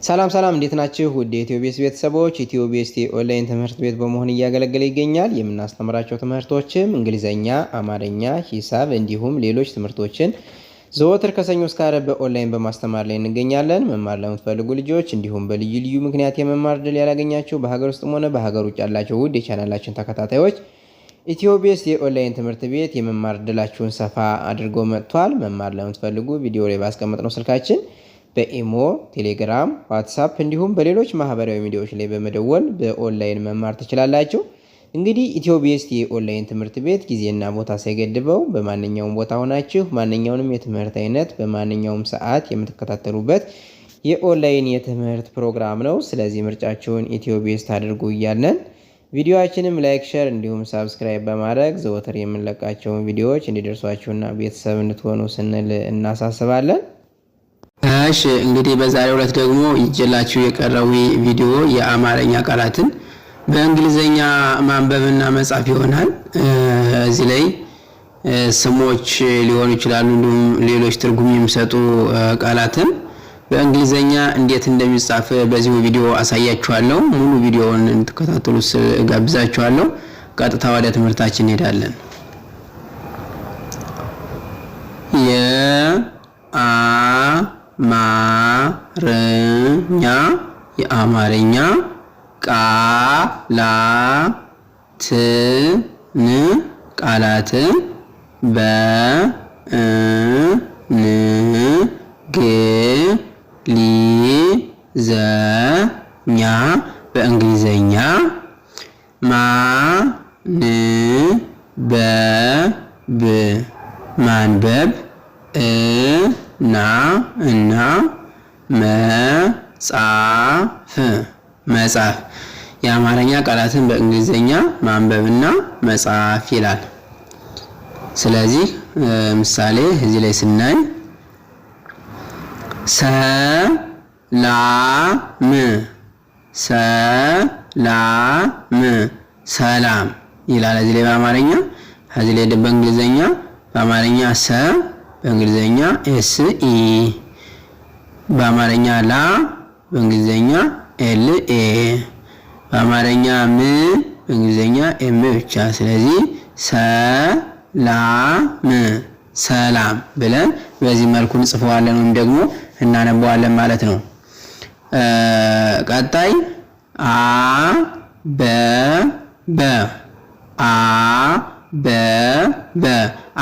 ሰላም እንዴት ናችሁ? ውድ የኢትዮቤስ ቤተሰቦች ኢትዮቤስ ኦንላይን ትምህርት ቤት በመሆን እያገለገለ ይገኛል። የምናስተምራቸው ትምህርቶችም እንግሊዘኛ፣ አማርኛ፣ ሂሳብ እንዲሁም ሌሎች ትምህርቶችን ዘወትር ከሰኞ እስከ ዓርብ በኦንላይን በማስተማር ላይ እንገኛለን። መማር ለምትፈልጉ ልጆች እንዲሁም በልዩ ልዩ ምክንያት የመማር ዕድል ያላገኛችሁ በሀገር ውስጥም ሆነ በሀገር ውጭ ያላችሁ ውድ የቻናላችን ተከታታዮች ኢትዮቤስ የኦንላይን ትምህርት ቤት የመማር ዕድላችሁን ሰፋ አድርጎ መጥቷል። መማር ለምትፈልጉ ቪዲዮ ላይ ባስቀመጥነው ስልካችን በኢሞ፣ ቴሌግራም፣ ዋትሳፕ እንዲሁም በሌሎች ማህበራዊ ሚዲያዎች ላይ በመደወል በኦንላይን መማር ትችላላችሁ። እንግዲህ ኢትዮቤስ የኦንላይን ትምህርት ቤት ጊዜና ቦታ ሳይገድበው በማንኛውም ቦታ ሆናችሁ ማንኛውንም የትምህርት አይነት በማንኛውም ሰዓት የምትከታተሉበት የኦንላይን የትምህርት ፕሮግራም ነው። ስለዚህ ምርጫችሁን ኢትዮቤስ ታድርጉ እያለን ቪዲዮአችንም ላይክ፣ ሼር እንዲሁም ሳብስክራይብ በማድረግ ዘወትር የምንለቃቸውን ቪዲዮዎች እንዲደርሷችሁና ቤተሰብ እንድትሆኑ ስንል እናሳስባለን። እሺ እንግዲህ በዛሬው ዕለት ደግሞ ይጀላችሁ የቀረው ቪዲዮ የአማርኛ ቃላትን በእንግሊዘኛ ማንበብና መጻፍ ይሆናል። እዚህ ላይ ስሞች ሊሆኑ ይችላሉ እንዲሁም ሌሎች ትርጉም የሚሰጡ ቃላትን በእንግሊዘኛ እንዴት እንደሚጻፍ በዚህ ቪዲዮ አሳያችኋለሁ። ሙሉ ቪዲዮውን እንድትከታተሉ ጋብዛችኋለሁ። ቀጥታ ወደ ትምህርታችን እንሄዳለን። የአማርኛ ቃላትን በእንግሊዘኛ ማንበብ እና መጻፍ የአማርኛ ቃላትን በእንግሊዘኛ ማንበብና መጻፍ ይላል። ስለዚህ ምሳሌ እዚህ ላይ ስናይ ሰላም ይላል እዚህ ላይ በአማርኛ። እዚህ ላይ በእንግሊዘኛ በአማርኛ በእንግሊዘኛ SE፣ በአማርኛ ላ በእንግሊዘኛ LA፣ በአማርኛ በእንግሊዘኛ M ብቻ። ስለዚህ ሰላም ብለን በዚህ መልኩ እንጽፈዋለን ወይም ደግሞ እናነበዋለን ማለት ነው። ቀጣይ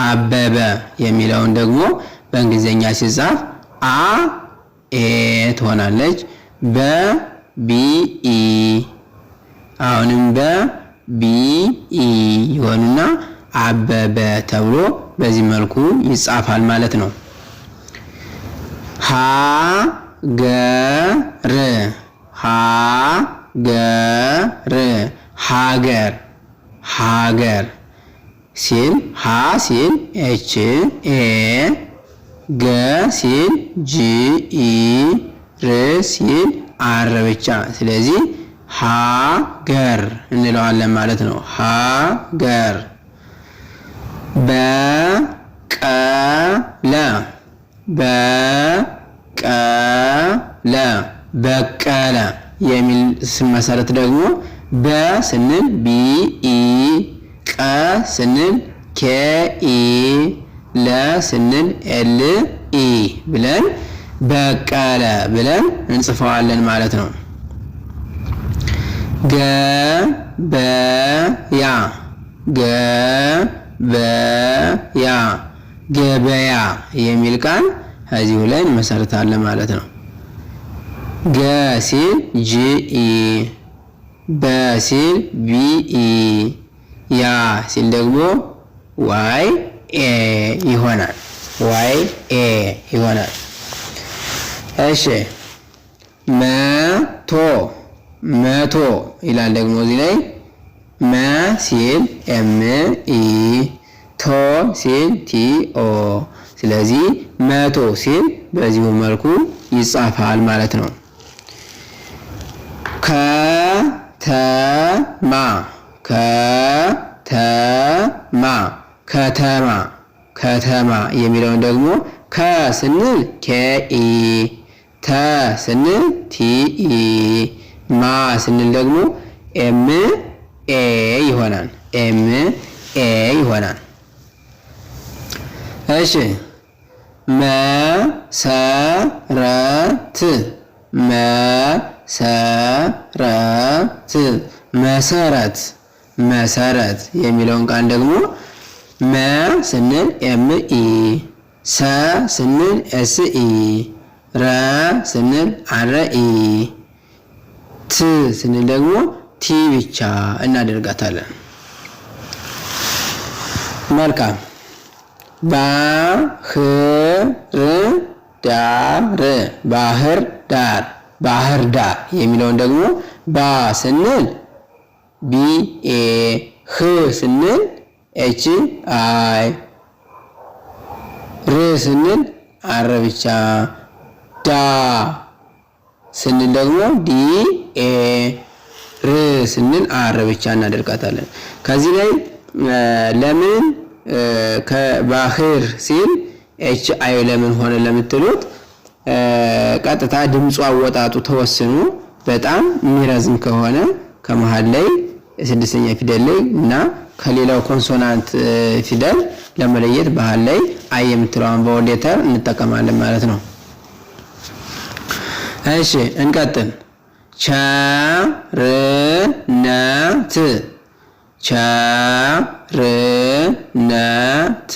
አበበ የሚለውን ደግሞ በእንግሊዘኛ ሲጻፍ ትሆናለች። BE አሁንም BE ይሆንና አበበ ተብሎ በዚህ መልኩ ይጻፋል ማለት ነው። ሀገር ሲል ሲል HA፣ ገ ሲል GE፣ ሲል R ብቻ። ስለዚህ ሀገር እንለዋለን ማለት ነው። ሀገር። በቀለ የሚል ስመሰረት ደግሞ በስንል BE፣ ቀ ስንል KE፣ ለ ስንል LE ብለን በቀለ ብለን እንጽፈዋለን ማለት ነው። ገበያ የሚል ቃል እዚሁ ላይ እንመሰርታለን ማለት ነው። ገ ሲል GE፣ በ ሲል BE፣ ያ ሲል ደግሞ YA ይሆናል። እሺ መቶ ይላል ደግሞ እዚህ ላይ መ ሲል ME፣ ቶ ሲል TO። ስለዚህ መቶ ሲል በዚሁ መልኩ ይጻፋል ማለት ነው። ከተማ የሚለውን ደግሞ ከ ስንል KE፣ ተ ተ ስንል ቲ ኢ ማ ስንል ደግሞ ኤም ኤ ይሆናል። ኤም ኤ ይሆናል። እሺ መሰረት መሰረት መሰረት መሰረት የሚለውን ቃል ደግሞ መ ስንል ኤም ኢ ሰ ስንል ኤስ ኢ ረ ስንል አር ኢ ት ስንል ደግሞ ቲ ብቻ እናደርጋታለን። መልካም ባህር ዳር ባህር ዳር ባህር ዳር የሚለውን ደግሞ ባ ስንል ቢ ኤ ህ ስንል ኤች አይ ር ስንል አር ብቻ ዳ ስንል ደግሞ ዲ ኤ ር ስንል አር ብቻ እናደርጋታለን። ከዚህ ላይ ለምን ከባህር ሲል ኤች አይ ለምን ሆነ ለምትሉት ቀጥታ ድምፁ አወጣጡ ተወስኑ በጣም የሚረዝም ከሆነ ከመሃል ላይ ስድስተኛ ፊደል ላይ እና ከሌላው ኮንሶናንት ፊደል ለመለየት ባህል ላይ አይ የምትለውን ቫወል ሌተር እንጠቀማለን ማለት ነው። እሺ እንቀጥል። ቸርነት ቸርነት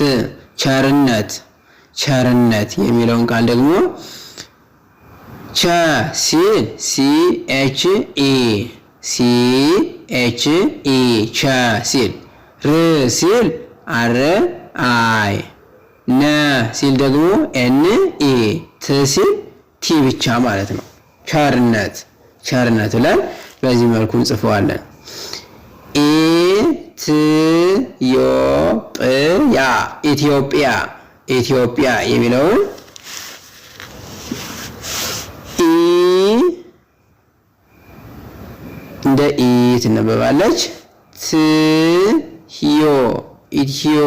ቸርነት ቸርነት የሚለውን ቃል ደግሞ ቸ ሲል ሲ ኤች ኢ ሲ ኤች ኢ ቸ ሲል ር ሲል አር አይ ነ ሲል ደግሞ ኤን ኢ ት ሲል ቲ ብቻ ማለት ነው። ቸርነት ቸርነት ብለን በዚህ መልኩ እንጽፈዋለን። ኢትዮጵያ ኢትዮጵያ ኢትዮጵያ የሚለውን ኢ እንደ ኢ ትነበባለች። ትዮ ኢትዮ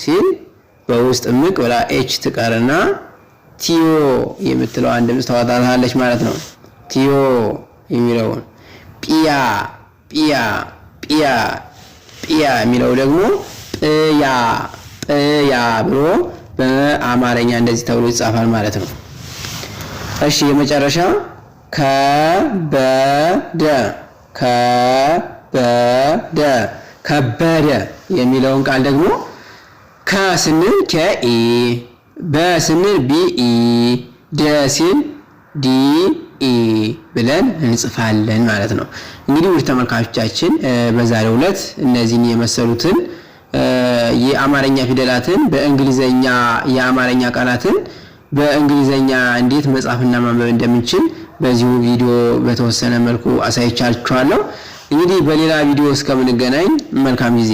ሲል በውስጥ ምቅ ብላ ኤች ትቀርና ቲዮ የምትለው አንድ ድምፅ ታወጣታለች ማለት ነው። ቲዮ የሚለውን ጲያ ጲያ ጲያ ጲያ የሚለው ደግሞ ጵያ ጵያ ብሎ በአማርኛ እንደዚህ ተብሎ ይጻፋል ማለት ነው። እሺ የመጨረሻ ከበደ ከበደ ከበደ የሚለውን ቃል ደግሞ ከ ስንል ከኢ በ ስንል ቢኢ ደ ሲል ዲ ኢ ብለን እንጽፋለን ማለት ነው። እንግዲህ ውድ ተመልካቾቻችን በዛሬው ዕለት እነዚህን የመሰሉትን የአማርኛ ፊደላትን በእንግሊዘኛ የአማርኛ ቃላትን በእንግሊዘኛ እንዴት መጻፍና ማንበብ እንደምንችል በዚሁ ቪዲዮ በተወሰነ መልኩ አሳይቻችኋለሁ። እንግዲህ በሌላ ቪዲዮ እስከምንገናኝ መልካም ጊዜ